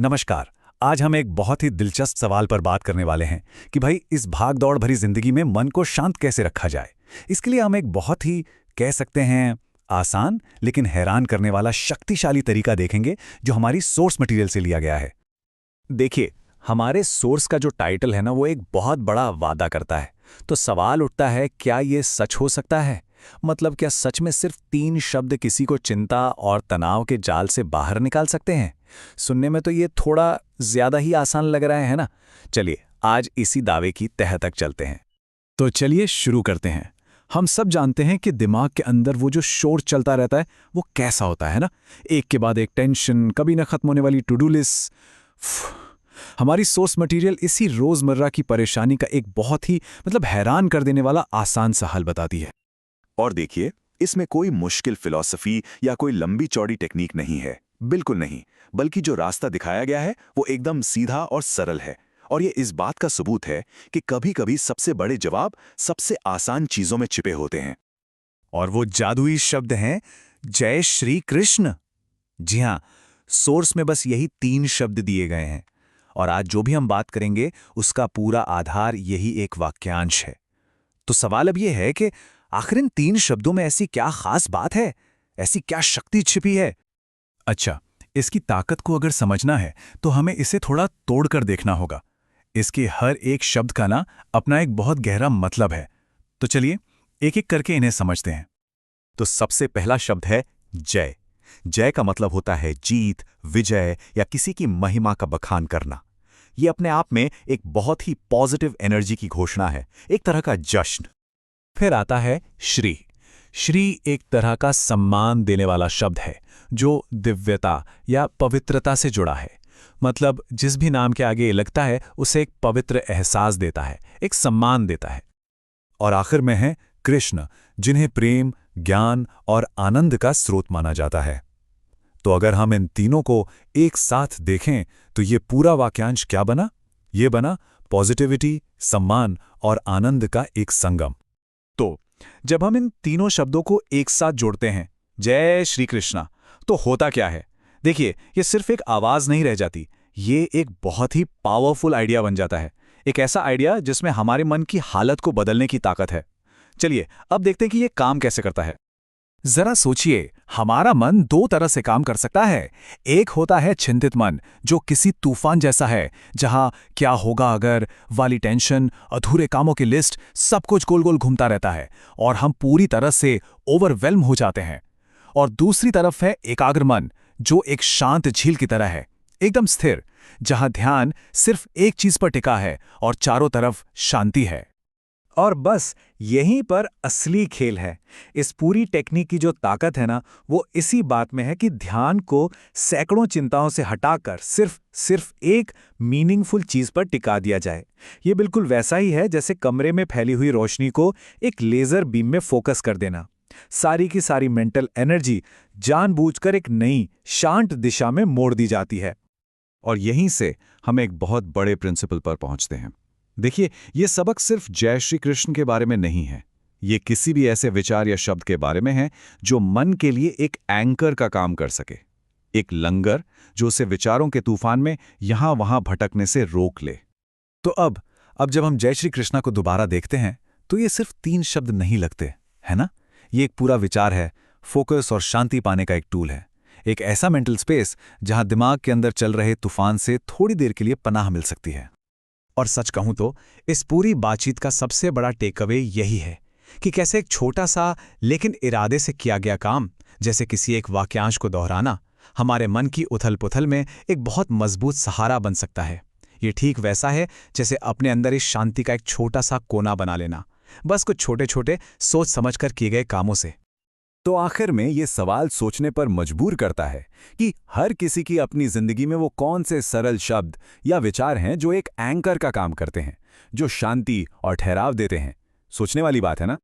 नमस्कार। आज हम एक बहुत ही दिलचस्प सवाल पर बात करने वाले हैं कि भाई इस भाग-दौड़ भरी जिंदगी में मन को शांत कैसे रखा जाए। इसके लिए हम एक बहुत ही कह सकते हैं आसान लेकिन हैरान करने वाला शक्तिशाली तरीका देखेंगे जो हमारी सोर्स मटेरियल से लिया गया है। देखिए, हमारे सोर्स का जो टाइटल है ना वो एक बहुत बड़ा वादा करता है। तो सवाल उठता है, क्या ये सच हो सकता है? मतलब क्या सच में सिर्फ 3 शब्द किसी को चिंता और तनाव के जाल से बाहर निकाल सकते हैं? सुनने में तो ये थोड़ा ज्यादा ही आसान लग रहा है ना? चलिए आज इसी दावे की तह तक चलते हैं। तो चलिए शुरू करते हैं। हम सब जानते हैं कि दिमाग के अंदर वो जो शोर चलता रहता है वो कैसा होता है ना? एक के बाद एक टेंशन, कभी ना खत्म होने वाली टू डू लिस्ट। हमारी सोर्स मटेरियल इसी रोजमर्रा की परेशानी का एक बहुत ही हैरान कर देने वाला आसान सा हल बताती है। और देखिए, इसमें कोई मुश्किल फिलॉसफी या कोई लंबी चौड़ी टेक्निक नहीं है, बिल्कुल नहीं। बल्कि जो रास्ता दिखाया गया है वो एकदम सीधा और सरल है। और ये इस बात का सबूत है कि कभी-कभी सबसे बड़े जवाब सबसे आसान चीजों में छिपे होते हैं। और वो जादुई शब्द हैं जय श्री कृष्ण। जी हाँ, सोर्स में बस यही 3 शब्द दिए गए हैं। और आज जो भी हम बात करेंगे उसका पूरा आधार यही एक वाक्यांश है। तो सवाल अब यह है कि आखिर इन 3 शब्दों में ऐसी क्या खास बात है, ऐसी क्या शक्ति छिपी है? अच्छा, इसकी ताकत को अगर समझना है तो हमें इसे थोड़ा तोड़कर देखना होगा। इसके हर एक शब्द का ना अपना एक बहुत गहरा मतलब है। तो चलिए एक एक करके इन्हें समझते हैं। तो सबसे पहला शब्द है जय। जय का मतलब होता है जीत, विजय या किसी की महिमा का बखान करना। ये अपने आप में एक बहुत ही पॉजिटिव एनर्जी की घोषणा है, एक तरह का जश्न। फिर आता है श्री। श्री एक तरह का सम्मान देने वाला शब्द है जो दिव्यता या पवित्रता से जुड़ा है। मतलब जिस भी नाम के आगे लगता है उसे एक पवित्र एहसास देता है, एक सम्मान देता है। और आखिर में है कृष्ण, जिन्हें प्रेम, ज्ञान और आनंद का स्रोत माना जाता है। तो अगर हम इन तीनों को एक साथ देखें तो ये पूरा वाक्यांश क्या बना? ये बना पॉजिटिविटी, सम्मान और आनंद का एक संगम। तो जब हम इन तीनों शब्दों को एक साथ जोड़ते हैं, जय श्री कृष्णा, तो होता क्या है? देखिए, ये सिर्फ एक आवाज नहीं रह जाती, ये एक बहुत ही पावरफुल आइडिया बन जाता है। एक ऐसा आइडिया जिसमें हमारे मन की हालत को बदलने की ताकत है। चलिए अब देखते हैं कि ये काम कैसे करता है। जरा सोचिए, हमारा मन 2 तरह से काम कर सकता है। एक होता है चिंतित मन, जो किसी तूफान जैसा है, जहां क्या होगा अगर वाली टेंशन, अधूरे कामों की लिस्ट, सब कुछ गोल गोल घूमता रहता है और हम पूरी तरह से ओवरवेल्म हो जाते हैं। और दूसरी तरफ है एकाग्र मन, जो एक शांत झील की तरह है, एकदम स्थिर, जहां ध्यान सिर्फ एक चीज पर टिका है और चारों तरफ शांति है। और बस यहीं पर असली खेल है। इस पूरी टेक्निक की जो ताकत है ना, वो इसी बात में है कि ध्यान को सैकड़ों चिंताओं से हटाकर सिर्फ एक मीनिंगफुल चीज पर टिका दिया जाए। ये बिल्कुल वैसा ही है जैसे कमरे में फैली हुई रोशनी को एक लेजर बीम में फोकस कर देना। सारी की सारी मेंटल एनर्जी जानबूझकर एक नई शांत दिशा में मोड़ दी जाती है। और यहीं से हम एक बहुत बड़े प्रिंसिपल पर पहुंचते हैं। देखिए, ये सबक सिर्फ जय श्री कृष्ण के बारे में नहीं है। ये किसी भी ऐसे विचार या शब्द के बारे में है जो मन के लिए एक एंकर का काम कर सके, एक लंगर जो उसे विचारों के तूफान में यहां वहां भटकने से रोक ले। तो अब जब हम जय श्री कृष्णा को दोबारा देखते हैं तो ये सिर्फ 3 शब्द नहीं लगते, है ना? ये एक पूरा विचार है, फोकस और शांति पाने का एक टूल है, एक ऐसा मेंटल स्पेस जहां दिमाग के अंदर चल रहे तूफान से थोड़ी देर के लिए पनाह मिल सकती है। और सच कहूं तो इस पूरी बातचीत का सबसे बड़ा टेकअवे यही है कि कैसे एक छोटा सा लेकिन इरादे से किया गया काम, जैसे किसी एक वाक्यांश को दोहराना, हमारे मन की उथल-पुथल में एक बहुत मजबूत सहारा बन सकता है। ये ठीक वैसा है जैसे अपने अंदर इस शांति का एक छोटा सा कोना बना लेना, बस कुछ छोटे-छोटे सोच समझकर किए गए कामों से। तो आखिर में ये सवाल सोचने पर मजबूर करता है कि हर किसी की अपनी जिंदगी में वो कौन से सरल शब्द या विचार हैं जो एक एंकर का काम करते हैं, जो शांति और ठहराव देते हैं। सोचने वाली बात है ना?